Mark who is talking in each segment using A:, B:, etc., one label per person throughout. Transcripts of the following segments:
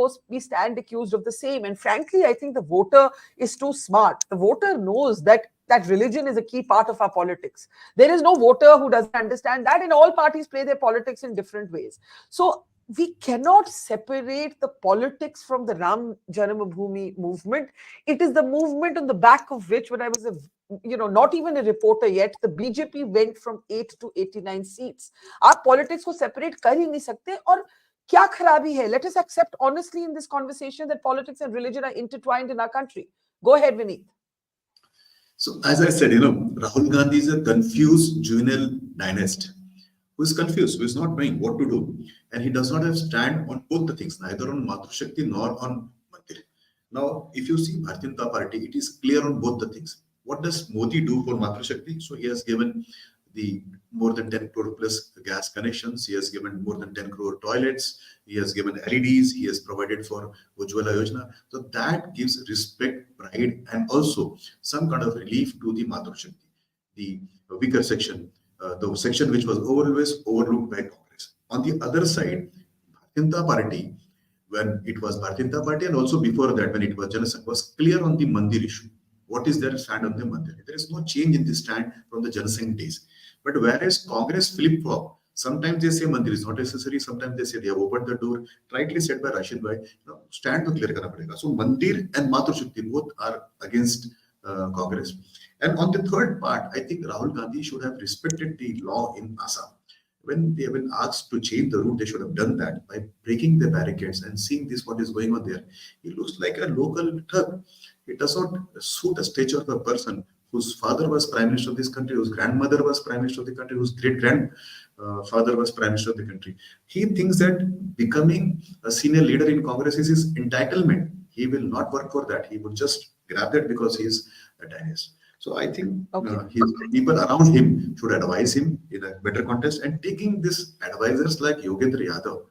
A: course, we stand accused of the same. And frankly, I think the voter is too smart. The voter knows that religion is a key part of our politics. There is no voter who doesn't understand that, and all parties play their politics in different ways. So we cannot separate the politics from the Ram Janmabhoomi movement. It is the movement on the back of which, when I was not even a reporter yet, the BJP went from 8 to 89 seats. आप politics को separate कर ही नहीं सकते. और क्या खराबी है? Let us accept honestly in this conversation that politics and religion are intertwined in our country. Go ahead, Vineet.
B: So, as I said, Rahul Gandhi is a confused juvenile dynast who is confused, who is not knowing what to do. And he does not have stand on both the things, neither on Matu Shakti nor on Mandir. Now, if you see Bharatiya Janata Party, it is clear on both the things. What does Modi do for Matu Shakti? So he has given the more than 10 crore plus gas connections. He has given more than 10 crore toilets. He has given LEDs. He has provided for Ujjwala Yojana. So that gives respect, pride, and also some kind of relief to the Matu Shakti, the weaker section, the section which was always overlooked by Congress. On the other side, Bharatiya Janata Party, when it was Bharatiya Janata Party and also before that when it was Janasangh, was clear on the Mandir issue. What is their stand on the Mandir? There is no change in the stand from the Janasangh days. But whereas Congress flip-flop, sometimes they say Mandir is not necessary, sometimes they say they have opened the door, rightly said by Rashid Bhai, stand to clear karna padega. So Mandir and Matu Shakti both are against Congress. And on the third part, I think Rahul Gandhi should have respected the law in Assam. When they have been asked to change the route, they should have done that by breaking the barricades and seeing this, what is going on there. He looks like a local thug. It does not suit the stature of a person whose father was Prime Minister of this country, whose grandmother was Prime Minister of the country, whose great-grandfather was Prime Minister of the country. He thinks that becoming a senior leader in Congress is his entitlement. He will not work for that. He would just grab that because he is a dynast. So I think his people around him should advise him in a better context. And taking these advisors like Yogendra Yadav,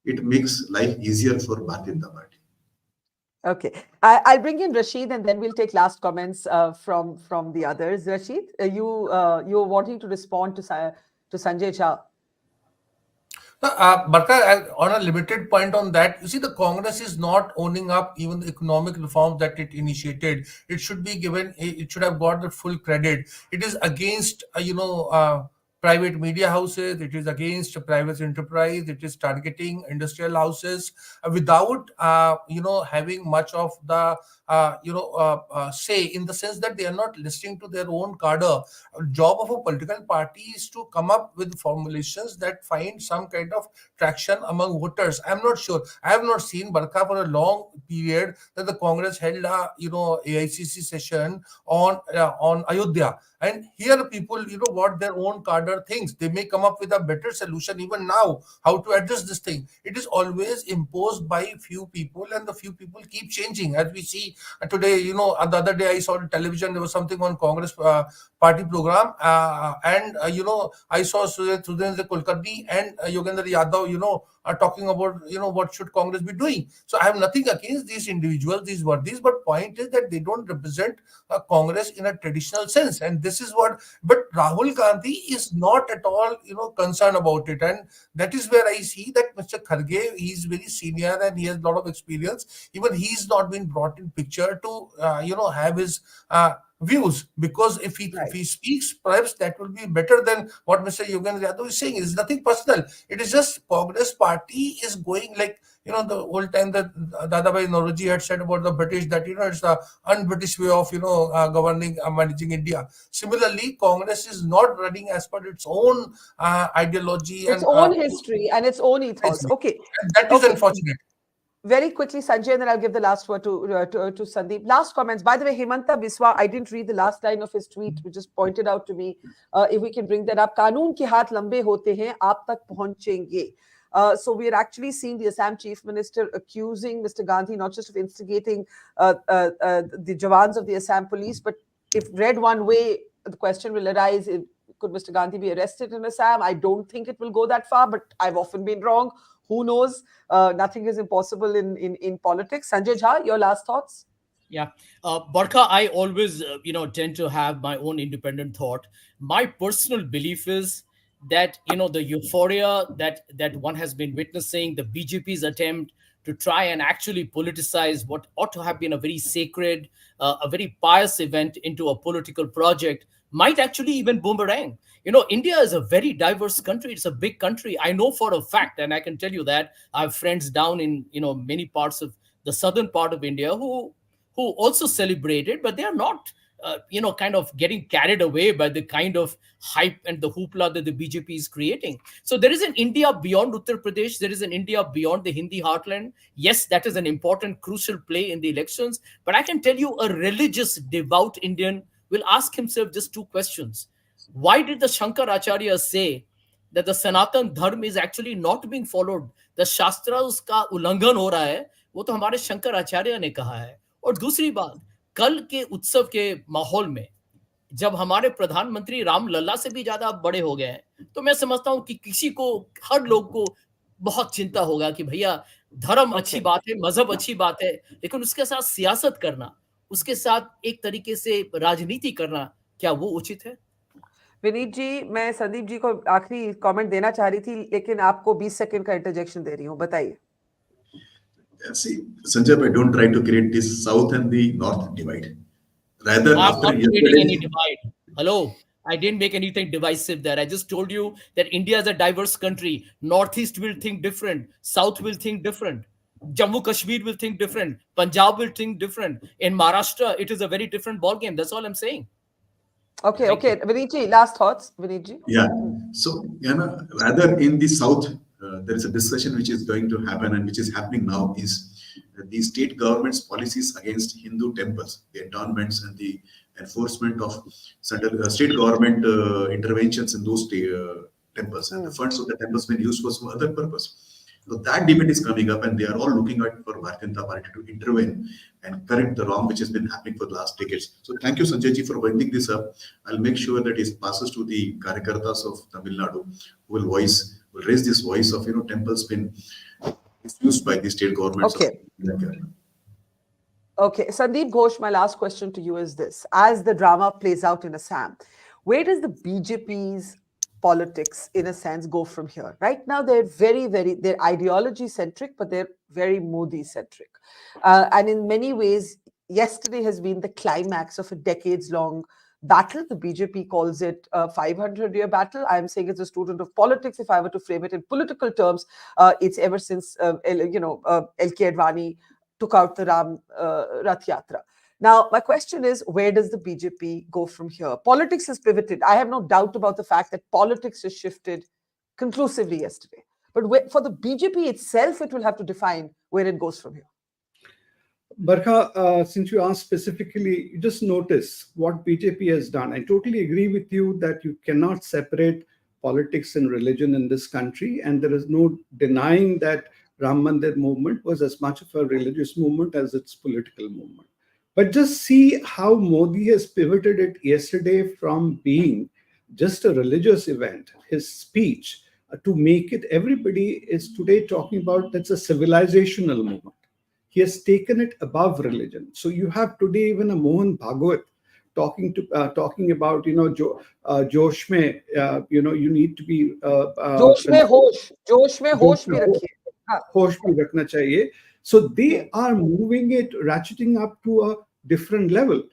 B: it makes life easier for Bharatiya Janata Party.
A: Okay, I'll bring in Rashid and then we'll take last comments from the others. Rashid, you're wanting to respond to Sanjay Jha.
C: Barka, on a limited point on that, you see, the Congress is not owning up even the economic reforms that it initiated. It should be given, it should have got the full credit. It is against, private media houses, it is against private enterprise, it is targeting industrial houses without, having much of the, say, in the sense that they are not listening to their own cadre. Job of a political party is to come up with formulations that find some kind of traction among voters. I'm not sure. I have not seen Barka for a long period that the Congress held a, AICC session on Ayodhya. And here people, what their own cadre thinks. They may come up with a better solution even now, how to address this thing. It is always imposed by few people, and the few people keep changing. As we see today, the other day I saw on television, there was something on Congress party program, and I saw Sudhendra Kulkarni and Yogendra Yadav, are talking about, what should Congress be doing. So I have nothing against these individuals, these worthies, but point is that they don't represent Congress in a traditional sense. And this is what, but Rahul Gandhi is not at all, concerned about it. And that is where I see that Mr. Kharge, he is very senior and he has a lot of experience. Even he's not been brought in picture to, have his views, because if he speaks, perhaps that will be better than what Mr. Yogendra Yadav is saying. It is nothing personal. It is just Congress party is going like, the old time that Dadabhai Nauroji had said about the British, that, it's the un-British way of, governing, managing India. Similarly, Congress is not running as per its own ideology.
A: Its own history and its own ethos. Okay.
C: And that is unfortunate.
A: Very quickly, Sanjay, and then I'll give the last word to Sandeep. Last comments. By the way, Himanta Biswa, I didn't read the last line of his tweet, which just pointed out to me. If we can bring that up. Kanun ke haath lambe hote hain, aap tak pahunchenge. So we are actually seeing the Assam Chief Minister accusing Mr. Gandhi not just of instigating the Jawans of the Assam police, but if read one way, the question will arise, could Mr. Gandhi be arrested in Assam? I don't think it will go that far, but I've often been wrong. Who knows? Nothing is impossible in politics. Sanjay Jha, your last thoughts?
D: Yeah. Barka, I always, tend to have my own independent thought. My personal belief is that, the euphoria that one has been witnessing, the BJP's attempt to try and actually politicize what ought to have been a very sacred, a very pious event into a political project might actually even boomerang. India is a very diverse country. It's a big country. I know for a fact, and I can tell you that I have friends down in many parts of the southern part of India who also celebrated, but they are not kind of getting carried away by the kind of hype and the hoopla that the BJP is creating. So there is an India beyond Uttar Pradesh. There is an India beyond the Hindi heartland. Yes, that is an important, crucial play in the elections. But I can tell you, a religious, devout Indian will ask himself just two questions. Why did the Shankaracharya say that the Sanatan Dharma is actually not being followed? The Shastras का उल्लंघन हो रहा है, वो तो हमारे शंकराचार्य ने कहा है. और दूसरी बात, कल के उत्सव के माहौल में जब हमारे प्रधानमंत्री राम लल्ला से भी ज्यादा बड़े हो गए हैं, तो मैं समझता हूं कि किसी को, हर लोग को बहुत चिंता होगा कि भैया धर्म अच्छी बात है, मजहब अच्छी बात है, लेकिन उसके साथ सियासत करना, उसके साथ एक तरीके से राजनीति करना, क्या वो उचित है?
A: विनीत जी, मैं संदीप जी को आखिरी कमेंट देना चाह रही थी, लेकिन आपको 20 सेकंड का इंटरजेक्शन दे रही हूँ, बताइए.
B: See, Sanjay, don't try to create this south and the north divide. Rather,
D: I'm
B: after
D: not creating any
B: yesterday's,
D: divide. Hello, I didn't make anything divisive there. I just told you that India is a diverse country. Northeast will think different. South will think different. Jammu Kashmir will think different. Punjab will think different. In Maharashtra, it is a very different ballgame. That's all I'm saying.
A: Okay,
D: Thank
A: okay. Vinit ji, last thoughts. Vinit ji.
B: yeah. So, rather in the south, there is a discussion which is going to happen and which is happening now is the state government's policies against Hindu temples, the internments and the enforcement of state government interventions in those temples, and the funds of the temples been used for some other purpose. So that debate is coming up, and they are all looking at for Bharatiya Janata Party to intervene and correct the wrong which has been happening for the last decades. So thank you, Sanjay ji, for bringing this up. I'll make sure that it passes to the Karyakartas of Tamil Nadu, who will raise this voice of temples been misused by the state governments.
A: Okay. Okay, Sandeep Ghosh, my last question to you is this. As the drama plays out in Assam, where does the BJP's politics, in a sense, go from here? Right now, they're they're ideology-centric, but they're very Modi-centric. And in many ways, yesterday has been the climax of a decades-long battle. The BJP calls it a 500-year battle. I'm saying as a student of politics, if I were to frame it in political terms, it's ever since, L.K. Advani took out the Ram Rath Yatra. Now, my question is, where does the BJP go from here? Politics has pivoted. I have no doubt about the fact that politics has shifted conclusively yesterday. But for the BJP itself, it will have to define where it goes from here.
E: Barkha, since you asked specifically, you just notice what BJP has done. I totally agree with you that you cannot separate politics and religion in this country, and there is no denying that Ram Mandir movement was as much of a religious movement as its political movement. But just see how Modi has pivoted it yesterday from being just a religious event, his speech, to make it, everybody is today talking about that's a civilizational movement. He has taken it above religion. So you have today even a Mohan Bhagwat talking about, Josh mein, you need to be
A: Josh mein hosh bhi rakhiye.
E: Hosh bhi rakhna chahiye. So they are moving it, ratcheting up to a different level.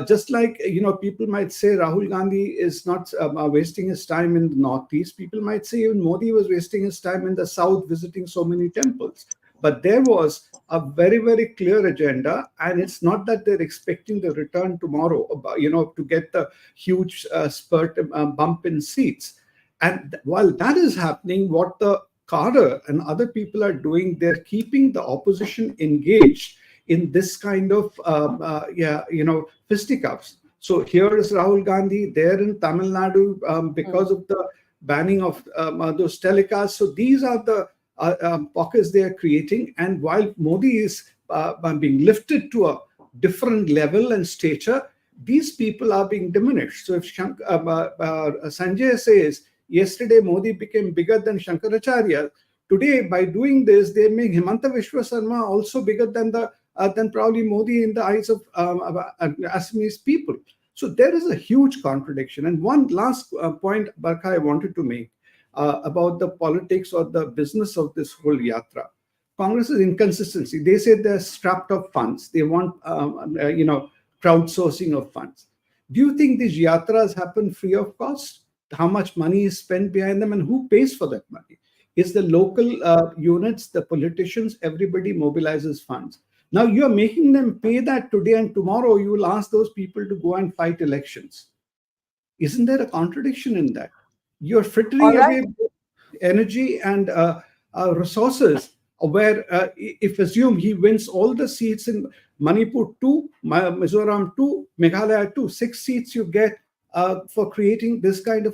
E: Just like, people might say Rahul Gandhi is not wasting his time in the Northeast. People might say even Modi was wasting his time in the South visiting so many temples. But there was a very, very clear agenda, and it's not that they're expecting the return tomorrow, to get the huge bump in seats. And while that is happening, what the Carter and other people are doing, they're keeping the opposition engaged in this kind of, fisticuffs. So here is Rahul Gandhi, there in Tamil Nadu, because of the banning of those telecasts. So these are the pockets they are creating. And while Modi is being lifted to a different level and stature, these people are being diminished. So if Sanjay says, yesterday Modi became bigger than Shankaracharya, today by doing this, they make Himanta Biswa Sarma also bigger than probably Modi in the eyes of Assamese people. So there is a huge contradiction. And one last point, Barkha, I wanted to make about the politics or the business of this whole yatra. Congress's inconsistency. They say they're strapped of funds. They want, crowdsourcing of funds. Do you think these yatras happen free of cost? How much money is spent behind them, and who pays for that money? Is the local units, the politicians, everybody mobilizes funds. Now you're making them pay that today, and tomorrow you will ask those people to go and fight elections. Isn't there a contradiction in that? You're frittering away energy and resources where, if assume he wins all the seats in Manipur 2, Mizoram 2, Meghalaya 2, 6 seats you get for creating this kind of